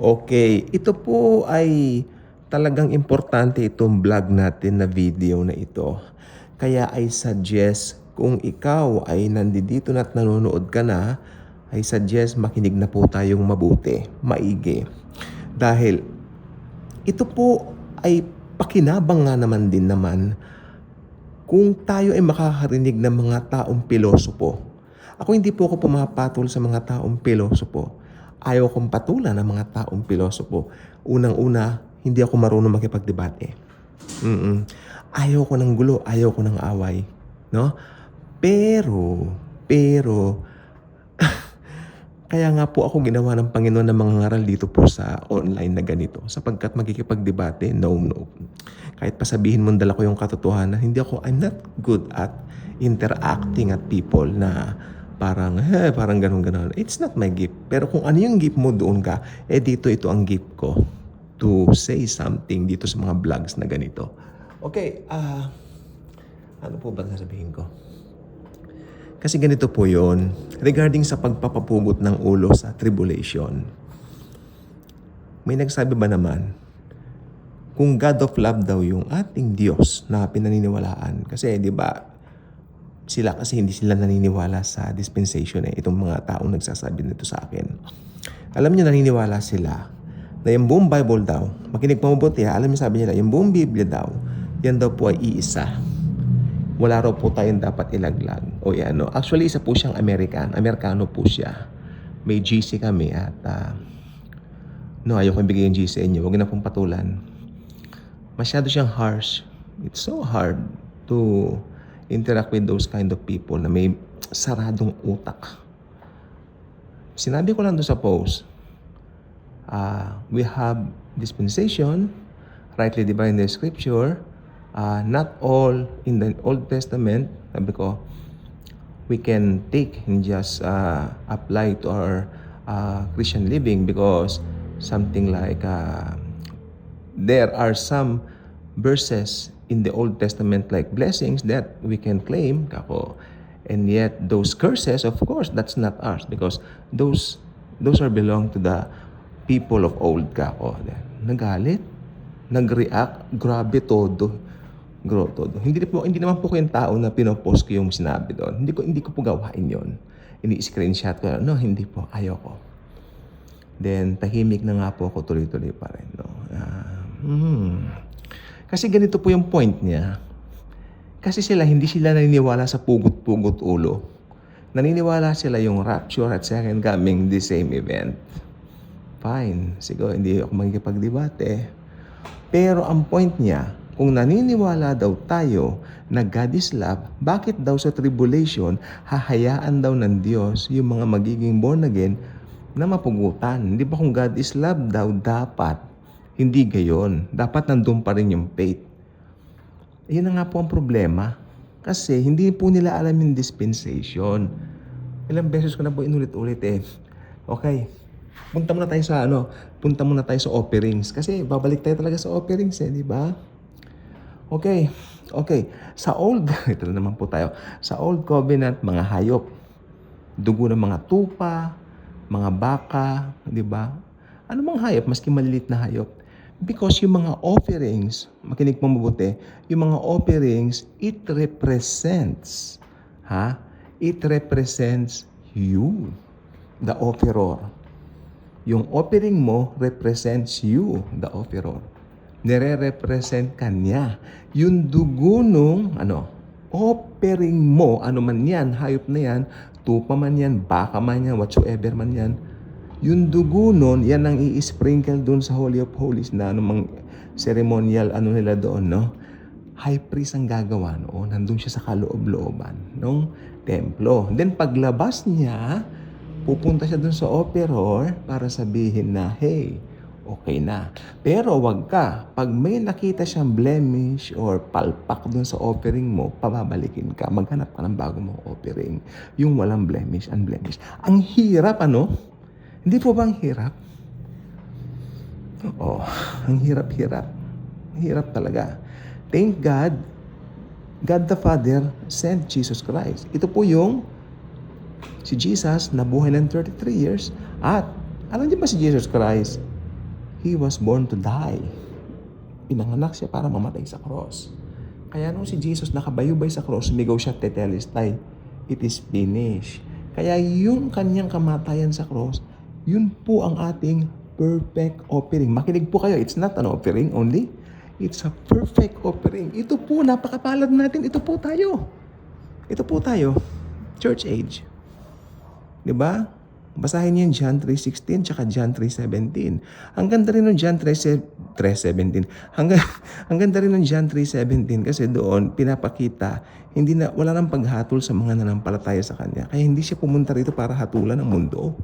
Okay, ito po ay talagang importante itong vlog natin na video na ito. Kaya I suggest kung ikaw ay nandito na at nanonood ka na, I suggest makinig na po tayong mabuti, maigi. Dahil ito po ay pakinabang nga naman din naman kung tayo ay makakarinig ng mga taong pilosopo. Ako hindi po ako pumapatol sa mga taong pilosopo. Ayaw kong patulan ng mga taong pilosopo. Unang-una, hindi ako marunong makipagdebate. Ayaw ko ng gulo, ayaw ko ng away. No? Pero, kaya nga po ako ginawa ng Panginoon ng mga ngaral dito po sa online na ganito. Sapagkat magkikipagdebate, no. Kahit pasabihin mong dala ko yung katotohanan, I'm not good at interacting at people na parang ganun. It's not my gift. Pero kung ano yung gift mo doon ka, dito ito ang gift ko to say something dito sa mga vlogs na ganito. Okay, ano po ba sasabihin ko? Kasi ganito po yon regarding sa pagpapapugot ng ulo sa tribulation. May nagsabi ba naman, kung God of love daw yung ating Diyos na pinaniniwalaan. Kasi di ba, hindi sila naniniwala sa dispensation itong mga taong nagsasabi nito sa akin. Alam niyo, naniniwala sila na yung buong Bible daw, makinig pa mabuti alam niyo sabi nila, yung buong Biblia daw, yan daw po ay iisa. Wala raw po tayong dapat ilaglag. O yan, no? Actually, isa po siyang Amerikano po siya. May GC kami at ayoko ibigay yung GC inyo. Huwag na pong patulan. Masyado siyang harsh. It's so hard to interact with those kind of people na may saradong utak. Sinabi ko lang doon sa post, we have dispensation, rightly divided in the scripture. Not all in the Old Testament, sabi ko, we can take and just apply to our Christian living because something like there are some verses in the Old Testament like blessings that we can claim, kako. And yet those curses, of course, that's not ours because those are belong to the people of old, kako. Nagalit, nag-react, grabe todo. Hindi naman po ko yung tao na pinopost ko yung sinabi doon. Hindi ko po gawain yon. Ini-screenshot ko. No, hindi po. Ayoko. Then, tahimik na nga po ako tuloy-tuloy pa rin. No? Kasi ganito po yung point niya. Kasi hindi sila naniniwala sa pugot-pugot ulo. Naniniwala sila yung rapture at second coming, the same event. Fine. Siguro, hindi ako magkikipagdebate. Pero ang point niya, kung naniniwala daw tayo na God is love, bakit daw sa tribulation, hahayaan daw ng Diyos yung mga magiging born again na mapugutan? Hindi ba kung God is love daw, dapat hindi gayon. Dapat nandun pa rin yung faith. Yun na nga po ang problema. Kasi hindi po nila alam yung dispensation. Ilang beses ko na po inulit-ulit Okay. Punta muna tayo sa offerings. Kasi babalik tayo talaga sa offerings di ba? Okay. Ito na naman po tayo. Sa Old Covenant, mga hayop. Dugo ng mga tupa, mga baka, di ba? Ano mga hayop? Maski malilit na hayop. Because yung mga offerings, makinig mo mabuti, yung mga offerings, it represents you, the offerer. Yung offering mo represents you, the offerer. Nire-represent ka niya. Yung dugo nung, offering mo, ano man yan, hayop na yan, tupa man yan, baka man yan, whatsoever man yan, yung dugo nun, yan ang i-sprinkle dun sa Holy of Holies na anumang ceremonial, nila doon, no? High priest ang gagawa noon. Nandun siya sa kaloob-looban ng templo. Then paglabas niya, pupunta siya dun sa offerer para sabihin na, hey, okay na. Pero wag ka. Pag may nakita siyang blemish or palpak dun sa offering mo, pababalikin ka. Maghanap ka ng bago mong offering. Yung walang blemish, unblemished. Ang hirap, Hindi po ba ang hirap? Ang hirap-hirap. Hirap talaga. Thank God, God the Father sent Jesus Christ. Ito po yung si Jesus na buhay ng 33 years. At alam niyo ba si Jesus Christ? He was born to die. Pinanganak siya para mamatay sa cross. Kaya nung si Jesus nakabayubay sa cross, sumigaw siya, tetelestai, it is finished. Kaya yung kanyang kamatayan sa cross, yun po ang ating perfect offering. Makinig po kayo, it's not an offering only. It's a perfect offering. Ito po, napakapalad natin. Ito po tayo. Ito po tayo. Church age. Diba? Basahin niyo yung John 3:16 tsaka John 3:17. Ang ganda rin ng John 3:17. Ang ganda rin ng John 3:17 kasi doon pinapakita wala nang paghatol sa mga nanampalataya sa kanya. Kaya hindi siya pumunta rito para hatulan ang mundo.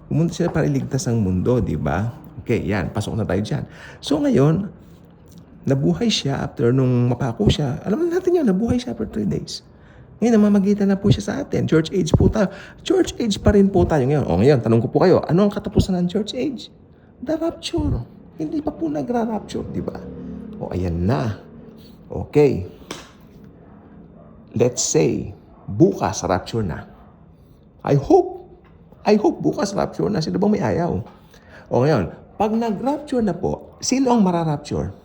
Pumunta siya para iligtas ang mundo, di ba? Okay, yan. Pasok na tayo dyan. So ngayon, nabuhay siya after nung mapako siya. Alam natin yan, nabuhay siya for 3 days. Ngayon, namamagitan na po siya sa atin. Church age po tayo. Church age pa rin po tayo ngayon. O ngayon, tanong ko po kayo, ano ang katapusan ng church age? The rapture. Hindi pa po nagra-rapture, di ba? O ayan na. Okay. Let's say, bukas rapture na. I hope bukas rapture na. Sino bang may ayaw? O ngayon, pag nag-rapture na po, sino ang mara-rapture?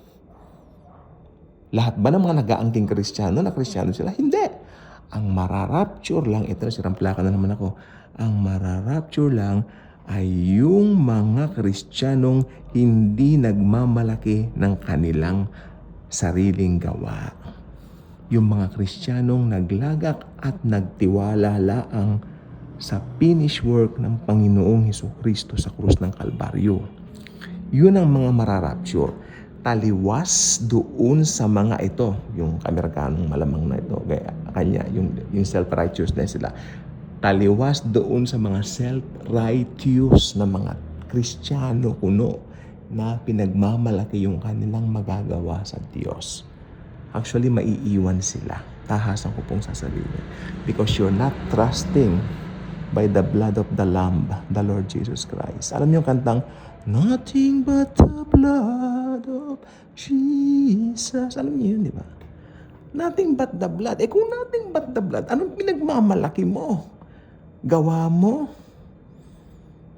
Lahat ba ng mga nag-aangking Kristiyano na Kristiyano sila? Hindi. Ang mararapture lang, ito siramplaka na naman ako, ang mararapture lang ay yung mga Kristiyanong hindi nagmamalaki ng kanilang sariling gawa. Yung mga Kristiyanong naglagak at nagtiwala laang sa finished work ng Panginoong Hesukristo sa krus ng Kalbaryo. Yun ang mga mararapture. Taliwas doon sa mga ito, yung Amerikanong malamang na ito, kanya, yung self-righteousness sila. Taliwas doon sa mga self-righteous na mga Kristiyano kuno na pinagmamalaki yung kanilang magagawa sa Diyos. Actually, maiiwan sila. Tahasan ko pong sasabihin. Because you're not trusting by the blood of the Lamb, the Lord Jesus Christ. Alam niyo yung kantang, nothing but the blood of Jesus. Alam niyo yun, di ba? Nothing but the blood. Kung nothing but the blood, anong pinagmamalaki mo? Gawa mo?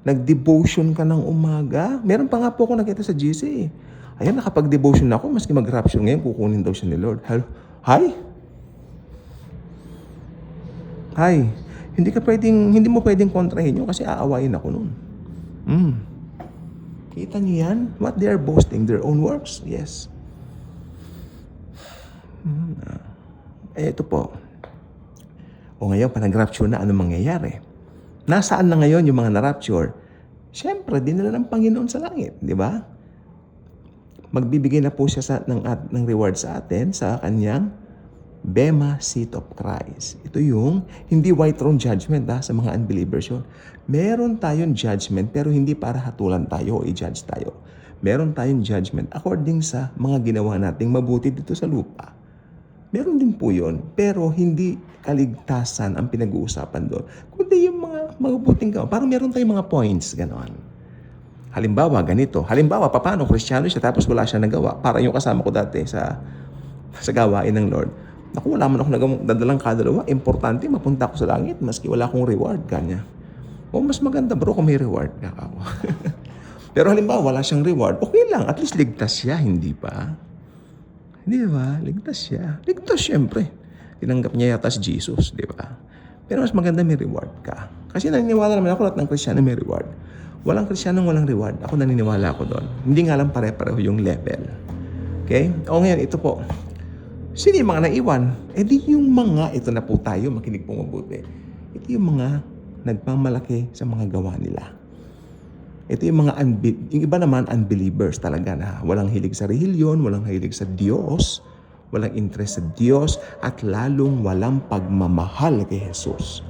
Nag-devotion ka ng umaga? Meron pa nga po ako nakita sa GC. Ayan, nakapag-devotion na ako, maski mag-rapture ngayon, kukunin daw siya ni Lord. Hi? Hindi mo pwedeng kontrahin yun kasi aawayin ako nun. Kita niyo yan? What they are boasting? Their own works? Yes. Ito po. O ngayon, pa nag-rapture na, ano mangyayari? Nasaan na ngayon yung mga na-rapture? Siyempre, dinala ng Panginoon sa langit, di ba? Magbibigay na po siya ng reward sa atin sa kanyang Bema Seat of Christ. Ito yung hindi white throne judgment sa mga unbelievers yun. Meron tayong judgment pero hindi para hatulan tayo o i-judge tayo. Meron tayong judgment according sa mga ginawa nating mabuti dito sa lupa. Meron din po yun, pero hindi kaligtasan ang pinag-uusapan doon. Kundi yung mga mabuting gawa. Parang meron tayong mga points, gano'n. Halimbawa, ganito. Halimbawa, paano Kristiyano siya tapos wala siya nagawa? Parang yung kasama ko dati sa gawain ng Lord. Naku, wala man ako nagdadalang kadalawa. Importante, mapunta ako sa langit maski wala akong reward kanya. O mas maganda bro kung may reward ka ako. Pero halimbawa, wala siyang reward. Okay lang, at least ligtas siya, hindi ba? Hindi ba? Ligtas siya. Ligtas siyempre. Tinanggap niya yata si Jesus, di ba? Pero mas maganda may reward ka. Kasi naniniwala naman ako lahat ng Kristiyano may reward. Walang Kristiyanong walang reward. Ako naniniwala ako doon. Hindi nga lang pare-pareho yung level. Okay? O ngayon, ito po. Sino yung mga naiwan? Di yung mga, ito na po tayo, makinig po mabuti. Ito yung mga nagpamalaki sa mga gawa nila. Ito yung mga, yung iba naman, unbelievers talaga na walang hilig sa relihiyon, walang hilig sa Diyos, walang interest sa Diyos, at lalong walang pagmamahal kay Jesus.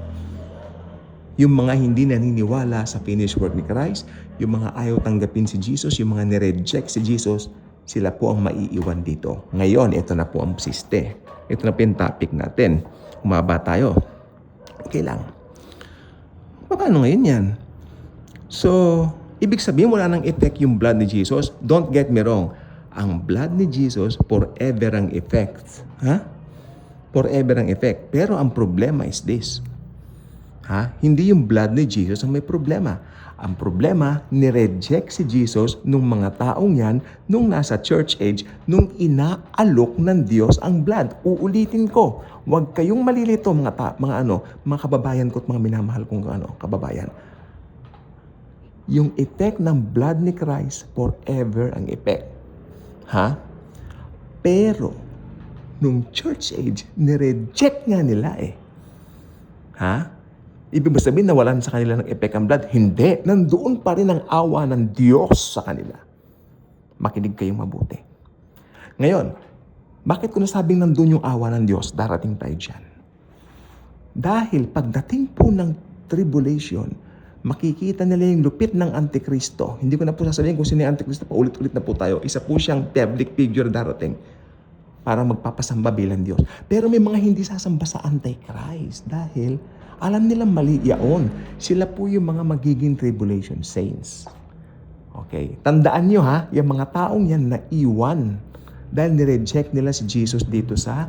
Yung mga hindi naniniwala sa finished work ni Christ, yung mga ayaw tanggapin si Jesus, yung mga nireject si Jesus, sila po ang maiiwan dito. Ngayon, ito na po ang siste. Ito na po yung topic natin. Umaba tayo. Okay lang. Paano ngayon yan? So, ibig sabihin wala nang effect yung blood ni Jesus. Don't get me wrong. Ang blood ni Jesus, forever ang effect. Forever ang effect. Pero ang problema is this. Hindi yung blood ni Jesus ang may problema. Ang problema, nireject si Jesus nung mga taong yan, nung nasa church age, nung inaalok ng Diyos ang blood. Uulitin ko, huwag kayong malilito mga kababayan ko at mga minamahal kong kababayan. Yung effect ng blood ni Christ, forever ang effect. Ha? Pero, nung church age, nireject nga nila eh. Ha? Ibig sabihin na walan sa kanila ng effect ang blood? Hindi. Nandoon pa rin ang awa ng Diyos sa kanila. Makinig kayong mabuti. Ngayon, bakit ko nasabing nandoon yung awa ng Diyos? Darating tayo dyan. Dahil pagdating po ng tribulation, makikita nila yung lupit ng Antikristo. Hindi ko na po sasabihin kung sino yung Antikristo. Paulit-ulit na po tayo. Isa po siyang public figure darating para magpapasamba bilang Diyos. Pero may mga hindi sasamba sa Antichrist dahil alam nilang mali yaon. Sila po yung mga magiging tribulation saints. Okay. Tandaan nyo ha, yung mga taong yan na iwan dahil nireject nila si Jesus dito sa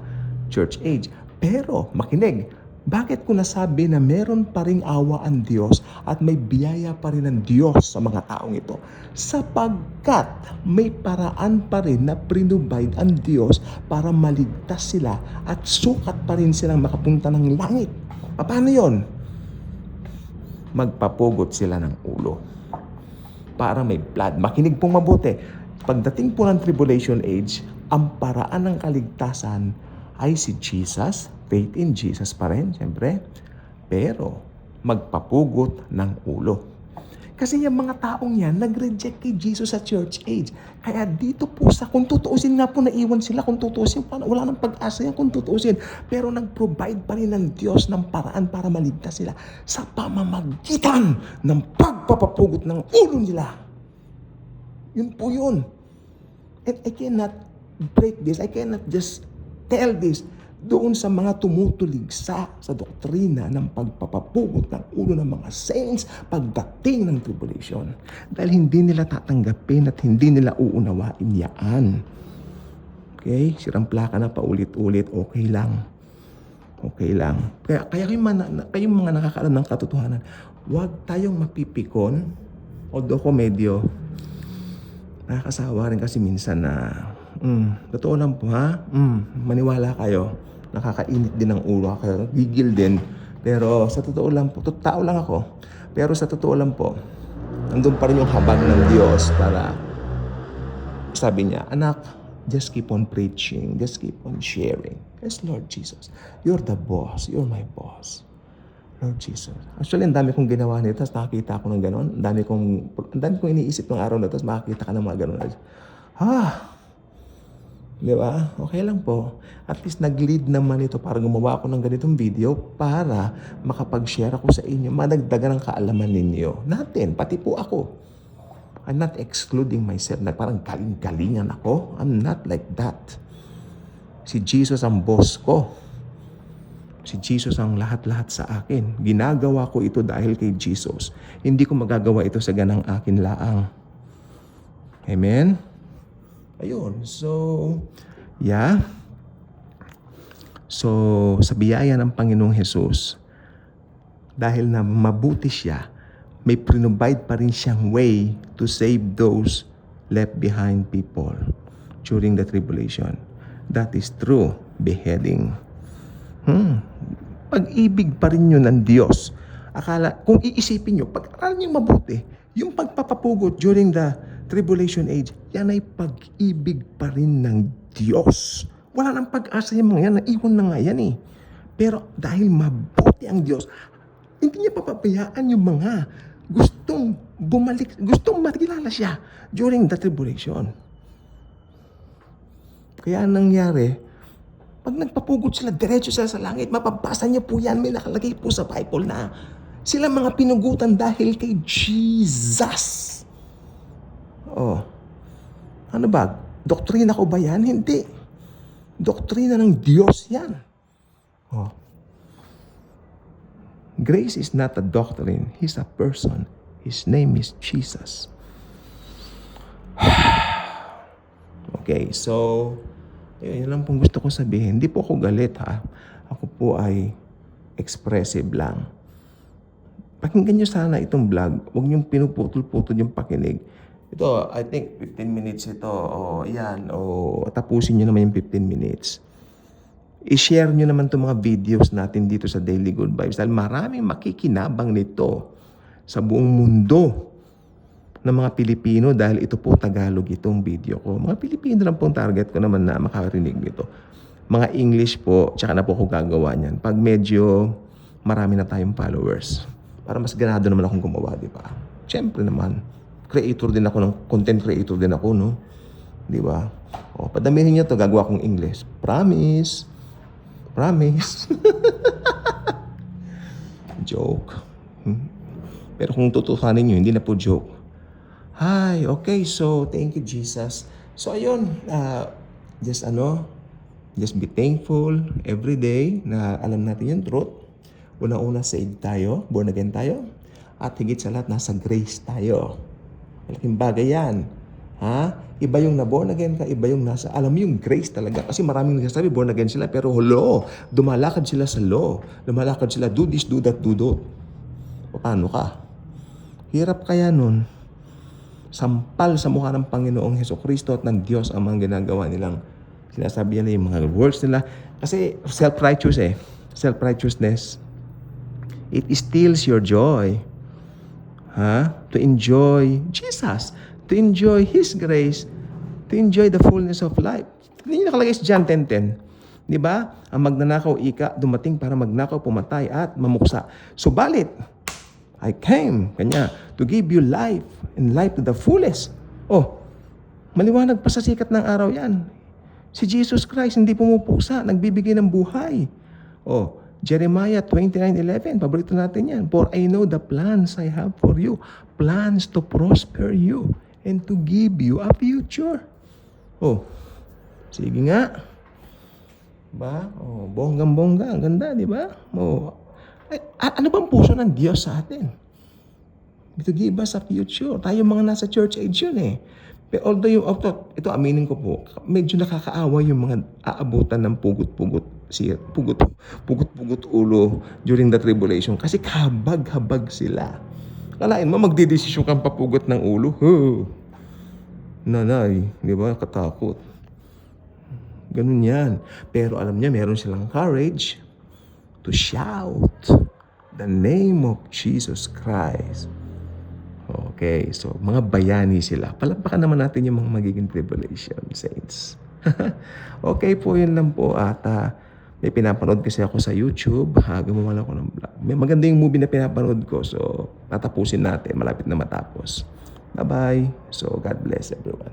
church age. Pero, makinig, bakit ko nasabi na meron pa ring awa ang Diyos at may biyaya pa rin ng Diyos sa mga taong ito? Sapagkat may paraan pa rin na prinubide ang Diyos para maligtas sila at sukat pa rin silang makapunta ng langit. Paano yon? Magpapugot sila ng ulo para may blood. Makinig pong mabuti. Pagdating po ng tribulation age, ang paraan ng kaligtasan ay si Jesus, faith in Jesus pa rin, siyempre. Pero, magpapugot ng ulo. Kasi yung mga taong yan, nag-reject kay Jesus sa church age. Kaya dito po kung tutuusin nga po, naiwan sila, kung tutuusin, wala nang pag-asa yan kung tutuusin. Pero nag-provide pa rin ng Diyos ng paraan para maligtas sila sa pamamagitan ng pagpapapugot ng ulo nila. Yun po yun. And I cannot break this. I cannot just tell this doon sa mga tumutuligsa sa doktrina ng pagpapapugot ng ulo ng mga saints pagdating ng tribulation. Dahil hindi nila tatanggapin at hindi nila uunawain yaan. Okay? Sirang plaka na paulit-ulit, okay lang. Okay lang. Kaya kayong mga nakakaalam ng katotohanan, huwag tayong mapipikon. Although ko medyo nakakasawa rin kasi minsan na totoo lang po ha, maniwala kayo. Nakakainit din ng ulo, kaya gigil din. Pero sa totoo lang po, tao lang ako. Pero sa totoo lang po, nandun pa rin yung habag ng Diyos para sabi niya, anak, just keep on preaching, just keep on sharing. Yes, Lord Jesus, you're the boss, you're my boss. Lord Jesus. Actually, ang dami kong ginawa nito, tapos nakakita ako ng gano'n. Ang dami kong iniisip ng araw na ito, tapos makakita ka ng mga gano'n. Di ba? Okay lang po. At least nag-lead naman ito para gumawa ako ng ganitong video para makapag-share ako sa inyo, madagdagan ang kaalaman ninyo. Natin, pati po ako. I'm not excluding myself na parang galing-galingan ako. I'm not like that. Si Jesus ang boss ko. Si Jesus ang lahat-lahat sa akin. Ginagawa ko ito dahil kay Jesus. Hindi ko magagawa ito sa ganang akin laang. Amen? Ayun. So, yeah. So, sa biyaya ng Panginoong Jesus, dahil na mabuti siya, may provide pa rin siyang way to save those left behind people during the tribulation. That is true beheading. Pag-ibig pa rin yun ng Diyos. Kung iisipin nyo, pag-aralan nyo mabuti, yung pagpapapugot during the tribulation age, yan ay pag-ibig pa rin ng Diyos. Wala nang pag-asa yung mga yan, naiwan na nga yan eh. Pero dahil mabuti ang Diyos, hindi niya papabayaan yung mga gustong bumalik, gustong makilala siya during the tribulation. Kaya nangyari, pag nagpapugot sila, diretso sila sa langit, mapabasa niyo po yan, may nakalagay po sa Bible na sila mga pinugutan dahil kay Jesus. Oh. Ano ba? Doktrina ko ba yan? Hindi. Doktrina ng Diyos yan. Oh. Grace is not a doctrine. He's a person. His name is Jesus. Okay, so yun lang pong gusto ko sabihin. Hindi po ako galit ha. Ako po ay expressive lang. Pakinggan nyo sana itong vlog. Huwag niyong pinuputol-putol yung pakinig. Ito, I think 15 minutes ito. O, yan. O, tapusin nyo naman yung 15 minutes. I-share nyo naman itong mga videos natin dito sa Daily Good Vibes. Dahil maraming makikinabang nito sa buong mundo ng mga Pilipino. Dahil ito po Tagalog itong video ko. Mga Pilipino lang pong target ko naman na makarinig nito. Mga English po, tsaka na po ako gagawa niyan. Pag medyo marami na tayong followers. Para mas ganado naman akong gumawa, di ba? Siyempre naman, creator din ako, content creator din ako, no? Di ba? O, padamihin niyo to, gagawa kong English. Promise. Promise. Joke. Pero kung tutuhanin niyo, hindi na po joke. Hi, okay, so thank you, Jesus. So, ayun, just be thankful every day na alam natin yung truth. Una-una, saved tayo, born again tayo. At higit sa lahat, nasa grace tayo. Malaking bagay yan. Ha? Iba yung na-born again ka, iba yung nasa, alam mo yung grace talaga. Kasi maraming nagsasabi, born again sila, pero hello, dumalakad sila sa law. Dumalakad sila, do this, do that, do that. O paano ka? Hirap kaya nun. Sampal sa mukha ng Panginoong Hesukristo at ng Diyos ang mga ginagawa nilang sinasabi nila yung mga words nila. Kasi self-righteous self-righteousness. It steals your joy. To enjoy Jesus. To enjoy His grace. To enjoy the fullness of life. Hindi nyo nakalagay sa John 10:10. Di ba? Ang magnanakaw ika, dumating para magnakaw, pumatay at mamuksa. Subalit, I came, kanya, to give you life and life to the fullest. Oh, maliwanag pa sa sikat ng araw yan. Si Jesus Christ hindi pumupuksa, nagbibigay ng buhay. Oh, Jeremiah 29:11, paborito natin yan. For I know the plans I have for you. Plans to prosper you and to give you a future. Oh, sige nga. Diba? Oh, bonggang-bongga. Ang ganda, di ba? Oh, ano bang puso ng Diyos sa atin? To give us a future. Tayo mga nasa church age yun eh. Pero although ito aminin ko po, medyo nakakaawa yung mga aabutan ng pugot-pugot ulo during the tribulation. Kasi kabag-habag sila. Kalain mo, magdidesisyon kang papugot ng ulo. Nanay, di ba? Katakot. Ganun yan. Pero alam niya, meron silang courage to shout the name of Jesus Christ. Okay, so mga bayani sila. Palakpakan naman natin yung mga magiging tribulation saints. Okay po, yun lang po. At may pinapanood kasi ako sa YouTube. Gumawa lang ako ng vlog. May maganda yung movie na pinapanood ko. So, tatapusin natin. Malapit na matapos. Bye-bye. So, God bless everyone.